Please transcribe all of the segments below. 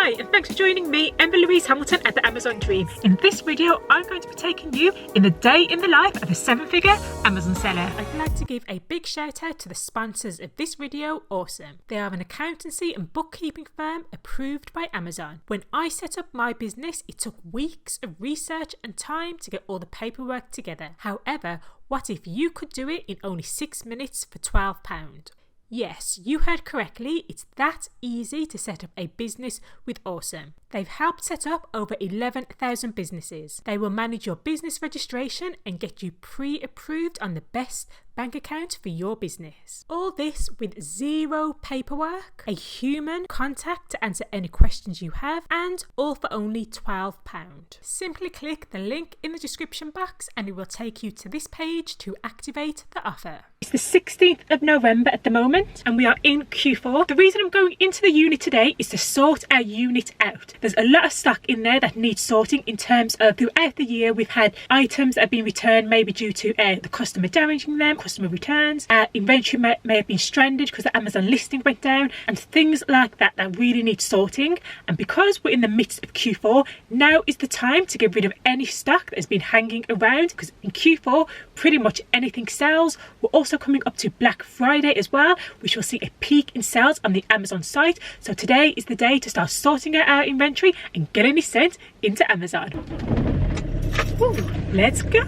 Hi, and thanks for joining me, Emma Louise Hamilton at the Amazon Dream. In this video, I'm going to be taking you in the day in the life of a 7-figure Amazon seller. I'd like to give a big shout out to the sponsors of this video, Awesome. They are an accountancy and bookkeeping firm approved by Amazon. When I set up my business, it took weeks of research and time to get all the paperwork together. However, what if you could do it in only 6 minutes for £12? Yes, you heard correctly, it's that easy to set up a business with Awesome. They've helped set up over 11,000 businesses. They will manage your business registration and get you pre-approved on the best bank account for your business. All this with zero paperwork, a human contact to answer any questions you have, and all for only £12. Simply click the link in the description box and it will take you to this page to activate the offer. It's the 16th of November at the moment and we are in Q4. The reason I'm going into the unit today is to sort our unit out. There's a lot of stock in there that needs sorting in terms of throughout the year we've had items that have been returned maybe due to the customer damaging them, customer returns, inventory may have been stranded because the Amazon listing went down, and things like that that really need sorting. And because we're in the midst of Q4, now is the time to get rid of any stock that has been hanging around, because in Q4 pretty much anything sells. We're also coming up to Black Friday as well, which will see a peak in sales on the Amazon site. So today is the day to start sorting out our inventory and getting it sent into Amazon. Woo, let's go!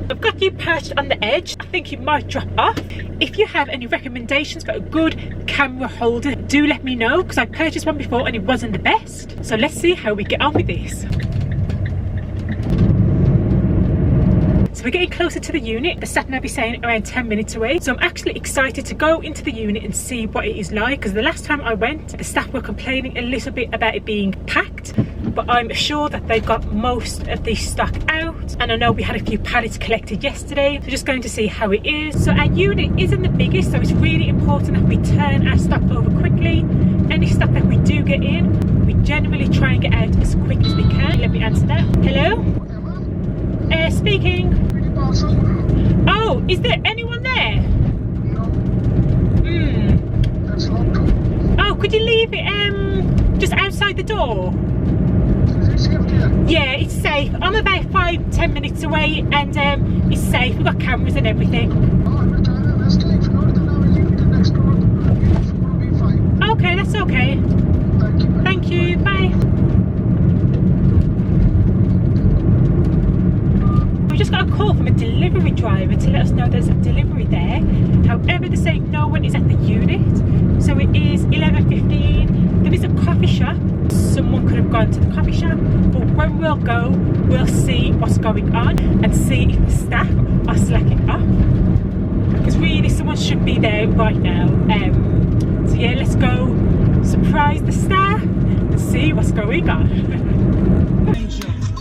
I've got you perched on the edge. I think you might drop off. If you have any recommendations for a good camera holder, do let me know, because I purchased one before and it wasn't the best. So let's see how we get on with this. So we're getting closer to the unit. The sat nav is saying around 10 minutes away. So I'm actually excited to go into the unit and see what it is like, because the last time I went, the staff were complaining a little bit about it being packed, but I'm sure that they've got most of the stock out. And I know we had a few pallets collected yesterday. So just going to see how it is. So our unit isn't the biggest, so it's really important that we turn our stock over quickly. Any stock that we do get in, we generally try and get out as quick as we can. Let me answer that. Hello? Speaking. Oh, is there anyone there? No. That's locked. Oh, could you leave it just outside the door? Is it safe here? Yeah, it's safe. I'm about 5-10 minutes away and it's safe. We've got cameras and everything. Okay, that's okay. Thank you. Bye. We just got a call from a delivery driver to let us know there's a delivery there. However, they're saying no one is at the unit. So it is 11:15. There is a coffee shop. Someone could have gone to the coffee shop. But when we'll go, we'll see what's going on and see if the staff are slacking off. Because really, someone should be there right now. So yeah, let's go surprise the staff and see what's going on.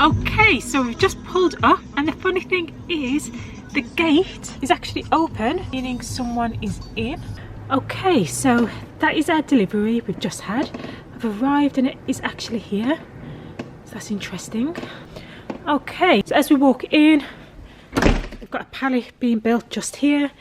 Okay, so we've just pulled up and the funny thing is the gate is actually open, meaning someone is in. Okay, so that is our delivery we've just had. I've arrived and it is actually here. So that's interesting. Okay, so as we walk in, we've got a pallet being built just here.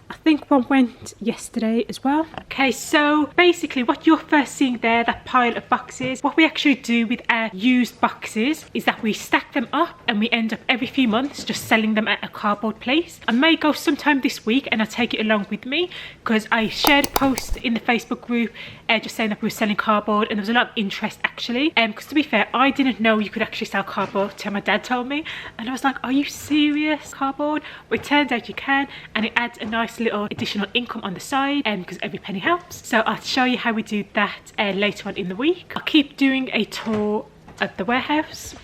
I think one went yesterday as well. Okay, so basically what you're first seeing there, that pile of boxes, what we actually do with our used boxes is that we stack them up and we end up every few months just selling them at a cardboard place. I may go sometime this week and I'll take it along with me, because I shared a post in the Facebook group just saying that we were selling cardboard and there was a lot of interest actually. Because to be fair, I didn't know you could actually sell cardboard until my dad told me, and I was like, are you serious? Cardboard? But it turns out you can, and it adds a nice little additional income on the side, because every penny helps. So I'll show you how we do that later on in the week. I'll keep doing a tour of the warehouse.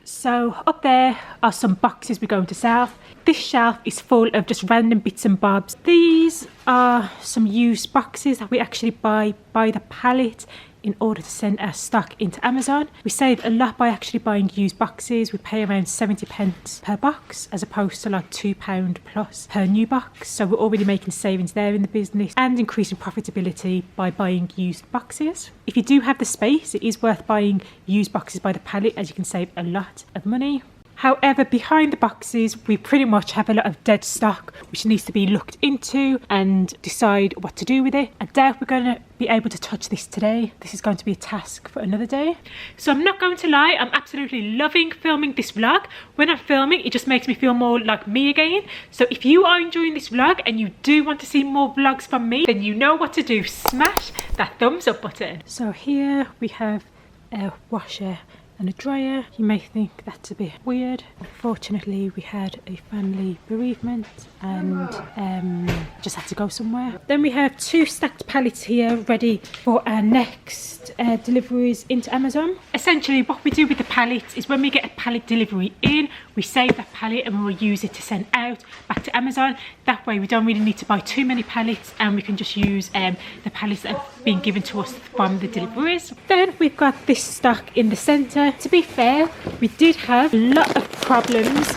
So up there are some boxes we're going to sell. This shelf is full of just random bits and bobs. These are some used boxes that we actually buy by the pallet in order to send our stock into Amazon. We save a lot by actually buying used boxes. We pay around 70p per box as opposed to like £2 plus per new box. So we're already making savings there in the business and increasing profitability by buying used boxes. If you do have the space, it is worth buying used boxes by the pallet as you can save a lot of money. However, behind the boxes, we pretty much have a lot of dead stock which needs to be looked into and decide what to do with it. I doubt we're going to be able to touch this today. This is going to be a task for another day. So I'm not going to lie, I'm absolutely loving filming this vlog. When I'm filming, it just makes me feel more like me again. So if you are enjoying this vlog and you do want to see more vlogs from me, then you know what to do. Smash that thumbs up button. So here we have a washer and a dryer. You may think that's a bit weird. Unfortunately, we had a family bereavement and just had to go somewhere. Then we have 2 stacked pallets here ready for our next deliveries into Amazon. Essentially, what we do with the pallets is when we get a pallet delivery in, we save that pallet and we'll use it to send out back to Amazon. That way we don't really need to buy too many pallets and we can just use the pallets that have been given to us from the deliveries. Then we've got this stock in the centre. To be fair, we did have a lot of problems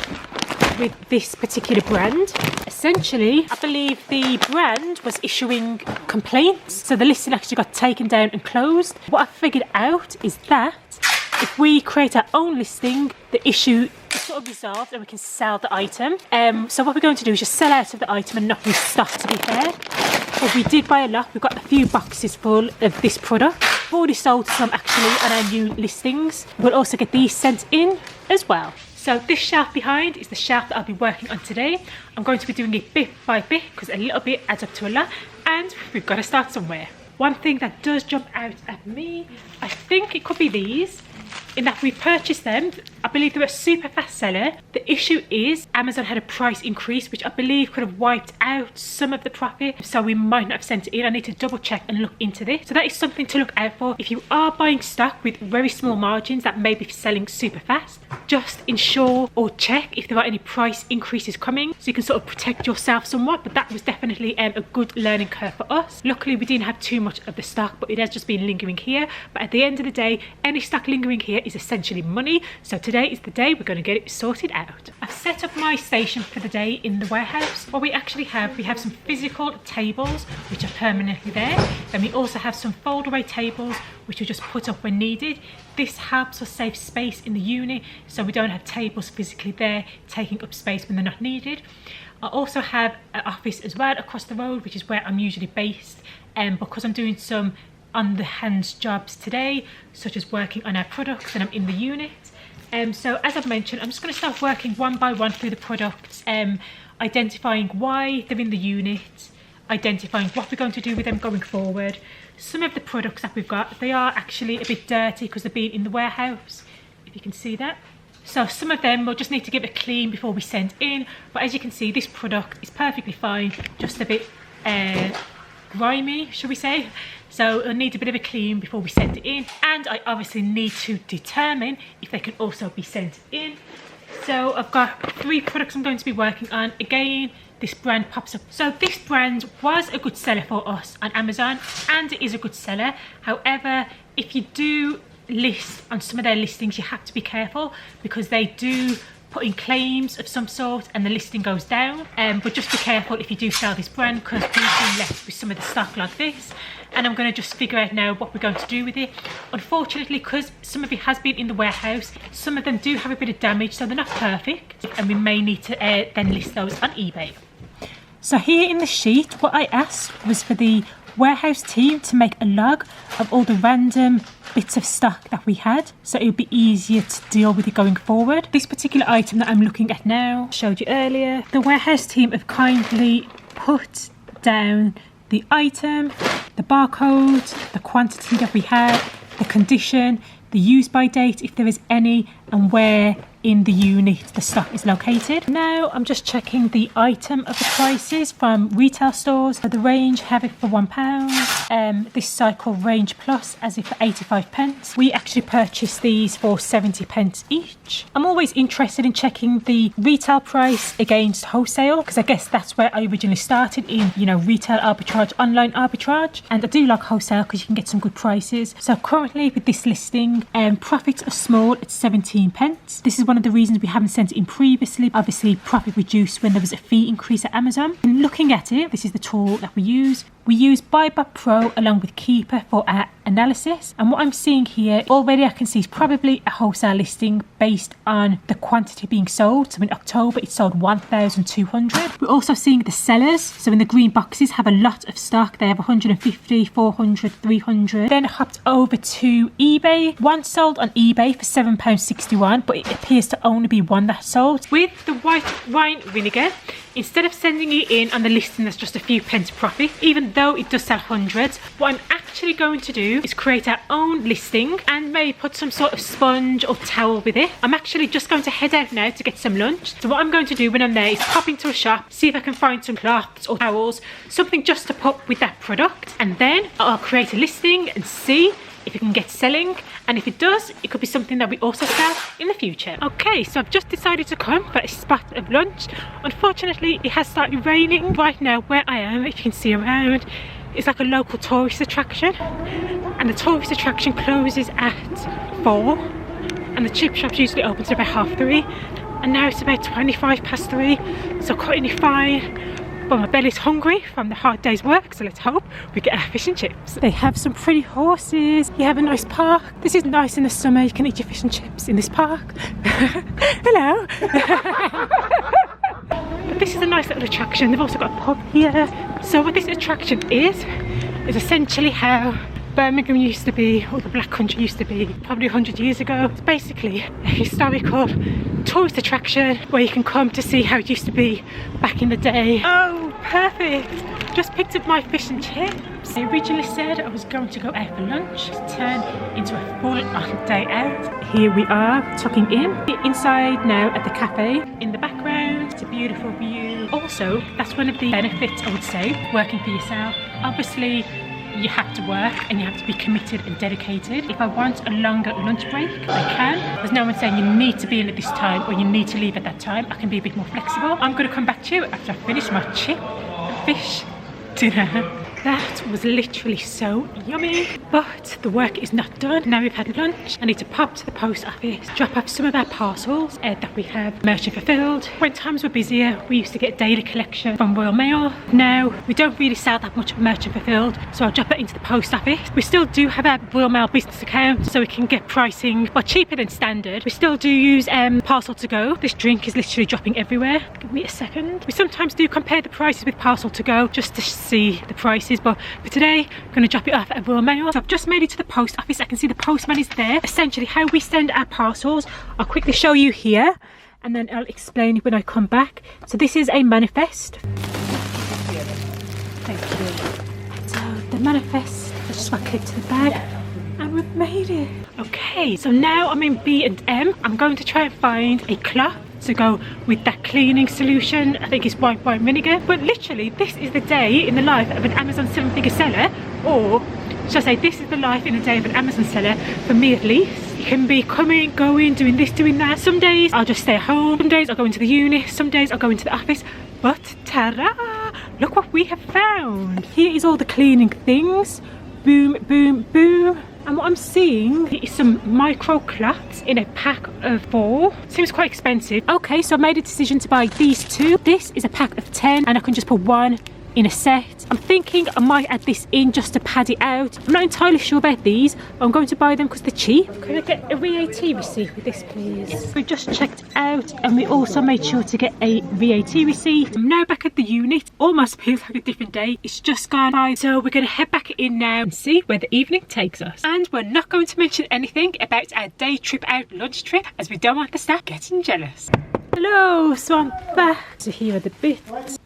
with this particular brand. Essentially, I believe the brand was issuing complaints, so the listing actually got taken down and closed. What I figured out is that if we create our own listing, the issue is sort of resolved and we can sell the item. So what we're going to do is just sell out of the item and not restock, to be fair. But we did buy a lot. We've got a few boxes full of this product. We've already sold some actually on our new listings. We'll also get these sent in as well. So this shelf behind is the shelf that I'll be working on today. I'm going to be doing it bit by bit because a little bit adds up to a lot and we've got to start somewhere. One thing that does jump out at me, I think it could be these, in that we purchased them. I believe they were a super fast seller. The issue is Amazon had a price increase which I believe could have wiped out some of the profit, so we might not have sent it in. I need to double check and look into this. So that is something to look out for. If you are buying stock with very small margins that may be selling super fast, just ensure or check if there are any price increases coming so you can sort of protect yourself somewhat. But that was definitely a good learning curve for us. Luckily we didn't have too much of the stock, but it has just been lingering here. But at the end of the day, any stock lingering here is essentially money. So today is the day we're going to get it sorted out. I've set up my station for the day in the warehouse. What we actually have, we have some physical tables which are permanently there. Then we also have some fold away tables which we just put up when needed. This helps us save space in the unit so we don't have tables physically there taking up space when they're not needed. I also have an office as well across the road, which is where I'm usually based, because I'm doing some on the hands jobs today, such as working on our products, and I'm in the unit. So as I've mentioned, I'm just going to start working one by one through the products, identifying why they're in the unit, identifying what we're going to do with them going forward. Some of the products that we've got, they are actually a bit dirty because they've been in the warehouse, if you can see that. So some of them we'll just need to give it a clean before we send in, but as you can see, this product is perfectly fine, just a bit grimy, should we say. So it'll need a bit of a clean before we send it in, and I obviously need to determine if they can also be sent in. So I've got 3 products I'm going to be working on. Again, this brand pops up. So this brand was a good seller for us on Amazon, and it is a good seller. However, if you do list on some of their listings, you have to be careful because they do put in claims of some sort and the listing goes down. But just be careful if you do sell this brand, because we've been left with some of the stock like this, and I'm going to just figure out now what we're going to do with it. Unfortunately, because some of it has been in the warehouse, some of them do have a bit of damage, so they're not perfect, and we may need to then list those on eBay. So here in the sheet, what I asked was for the warehouse team to make a log of all the random bits of stock that we had, so it would be easier to deal with it going forward. This particular item that I'm looking at now, showed you earlier, the warehouse team have kindly put down the item, the barcode, the quantity that we had, the condition, the use by date if there is any, and where in the unit the stock is located. Now I'm just checking the item of the prices from retail stores. So the range have it for £1. This cycle range plus as if for 85p. We actually purchased these for 70p each. I'm always interested in checking the retail price against wholesale, because I guess that's where I originally started in, you know, retail arbitrage, online arbitrage, and I do like wholesale because you can get some good prices. So currently with this listing, profits are small at 17p. This is one of the reasons we haven't sent it in previously. Obviously profit reduced when there was a fee increase at Amazon. And looking at it, this is the tool that we use. We use BuyBot Pro along with Keeper for our analysis, and what I'm seeing here already I can see is probably a wholesale listing based on the quantity being sold. So in October it sold 1,200. We're also seeing the sellers, so in the green boxes, have a lot of stock. They have 150, 400, 300. Then hopped over to eBay. One sold on eBay for £7.61, but it appears to only be one that sold. With the white wine vinegar, instead of sending it in on the listing that's just a few pence profit, even though it does sell hundreds, what I'm actually going to do is create our own listing and maybe put some sort of sponge or towel with it. I'm actually just going to head out now to get some lunch. So what I'm going to do when I'm there is pop into a shop, see if I can find some cloths or towels, something just to put with that product, and then I'll create a listing and see if it can get selling, and if it does, it could be something that we also sell in the future. Okay, so I've just decided to come for a spot of lunch. Unfortunately, it has started raining right now where I am. If you can see around, it's like a local tourist attraction, and the tourist attraction closes at 4, and the chip shop's usually open to about 3:30, and now it's about 3:25, so cutting it fine. But my belly's hungry from the hard day's work, so let's hope we get our fish and chips. They have some pretty horses. You have a nice park. This is nice in the summer. You can eat your fish and chips in this park. Hello. But this is a nice little attraction. They've also got a pub here. So what this attraction is essentially how Birmingham used to be, or the Black Country used to be, probably 100 years ago. It's basically a historical tourist attraction where you can come to see how it used to be back in the day. Oh, perfect! Just picked up my fish and chips. I originally said I was going to go out for lunch. It's turned into a full-on day out. Here we are, tucking in. Inside now at the cafe. In the background, it's a beautiful view. Also, that's one of the benefits, I would say, working for yourself. Obviously, you have to work and you have to be committed and dedicated. If I want a longer lunch break, I can. There's no one saying you need to be in at this time or you need to leave at that time. I can be a bit more flexible. I'm going to come back to you after I finish my chip and fish dinner. That was literally so yummy, but the work is not done. Now we've had lunch, I need to pop to the post office, drop off some of our parcels that we have merchant fulfilled. When times were busier, we used to get daily collection from Royal Mail. Now we don't really sell that much merchant fulfilled, so I'll drop that into the post office. We still do have our Royal Mail business account, so we can get pricing, but cheaper than standard. We still do use parcel to go. This drink is literally dropping everywhere. Give me a second. We sometimes do compare the prices with parcel to go just to see the prices. But for today, I'm going to drop it off at Royal Mail. So I've just made it to the post office. I can see the postman is there. Essentially how we send our parcels, I'll quickly show you here and then I'll explain when I come back. So this is a manifest. Thank you. So the manifest, I just want to click to the bag and we've made it. Okay, so now I'm in B&M. I'm going to try and find a cloth to go with that cleaning solution. I think it's white wine vinegar. But literally, this is the day in the life of an Amazon 7-figure seller, or should I say, this is the life in the day of an Amazon seller, for me at least. You can be coming, going, doing this, doing that. Some days I'll just stay at home, some days I'll go into the uni, some days I'll go into the office. But ta-da! Look what we have found. Here is all the cleaning things. Boom, boom, boom. And what I'm seeing is some micro cloths in a pack of 4. Seems quite expensive. Okay, so I made a decision to buy these 2. This is a pack of 10 and I can just put 1 in a set. I'm thinking I might add this in just to pad it out. I'm not entirely sure about these, but I'm going to buy them because they're cheap. Can I get a VAT receipt with this, please? Yes. We just checked out and we also made sure to get a VAT receipt. I'm now back at the unit. Almost feels like a different day. It's just gone by. So we're going to head back in now and see where the evening takes us. And we're not going to mention anything about our day trip out, lunch trip, as we don't want the staff getting jealous. Hello, so I'm back. So here are the bits.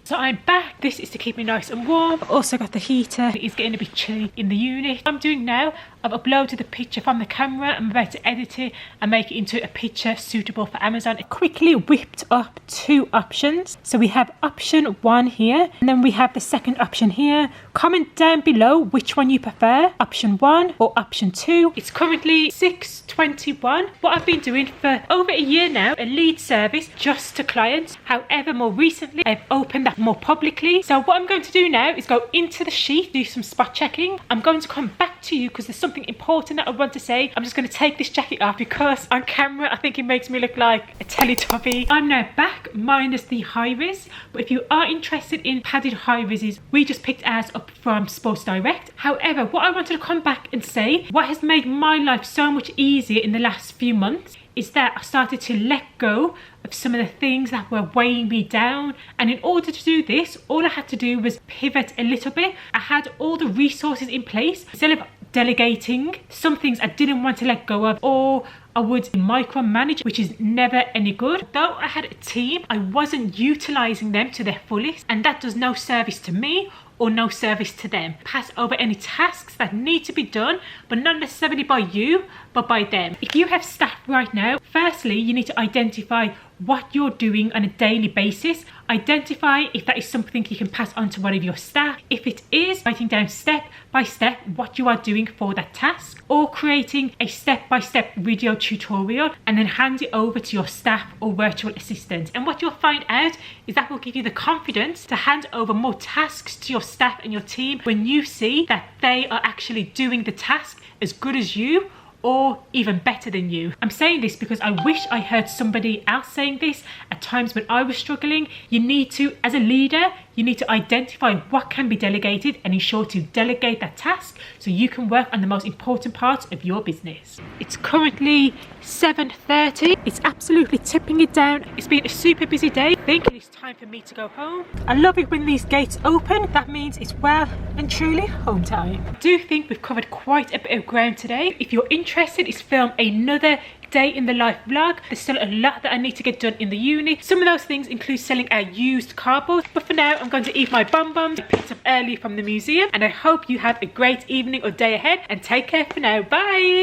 So I'm back. This is to keep me nice and warm. I've also got the heater. It is getting a bit chilly in the unit. What I'm doing now, I've uploaded the picture from the camera. I'm about to edit it and make it into a picture suitable for Amazon. I quickly whipped up 2 options. So we have option 1 here, and then we have the second option here. Comment down below which one you prefer, option 1 or option 2. It's currently 6:21. What I've been doing for over a year now, a lead service just to clients. However, more recently, I've opened that more publicly. So what I'm going to do now is go into the sheath, do some spot checking. I'm going to come back to you because there's something important that I want to say. I'm just going to take this jacket off because on camera I think it makes me look like a Teletubby. I'm now back minus the high vis, but if you are interested in padded high vises, we just picked ours up from Sports Direct. However, what I wanted to come back and say, what has made my life so much easier in the last few months is that I started to let go of some of the things that were weighing me down. And in order to do this, all I had to do was pivot a little bit. I had all the resources in place. Instead of delegating some things I didn't want to let go of, or I would micromanage, which is never any good. Though I had a team, I wasn't utilizing them to their fullest, and that does no service to me or no service to them. Pass over any tasks that need to be done, but not necessarily by you, but by them. If you have staff right now, firstly, you need to identify what you're doing on a daily basis. Identify if that is something you can pass on to one of your staff. If it is, writing down step by step what you are doing for that task, or creating a step-by-step video tutorial and then hand it over to your staff or virtual assistant. And what you'll find out is that will give you the confidence to hand over more tasks to your staff and your team when you see that they are actually doing the task as good as you, or even better than you. I'm saying this because I wish I heard somebody else saying this at times when I was struggling. You need to, as a leader, you need to identify what can be delegated and ensure to delegate that task so you can work on the most important parts of your business. It's currently 7:30. It's absolutely tipping it down. It's been a super busy day. I think it is time for me to go home. I love it when these gates open. That means it's well and truly home time. I do think we've covered quite a bit of ground today. If you're interested, it's film another day in the life vlog. There's still a lot that I need to get done in the uni. Some of those things include selling our used cardboard, but for now I'm going to eat my bonbons I picked up early from the museum, and I hope you have a great evening or day ahead, and take care for now. Bye.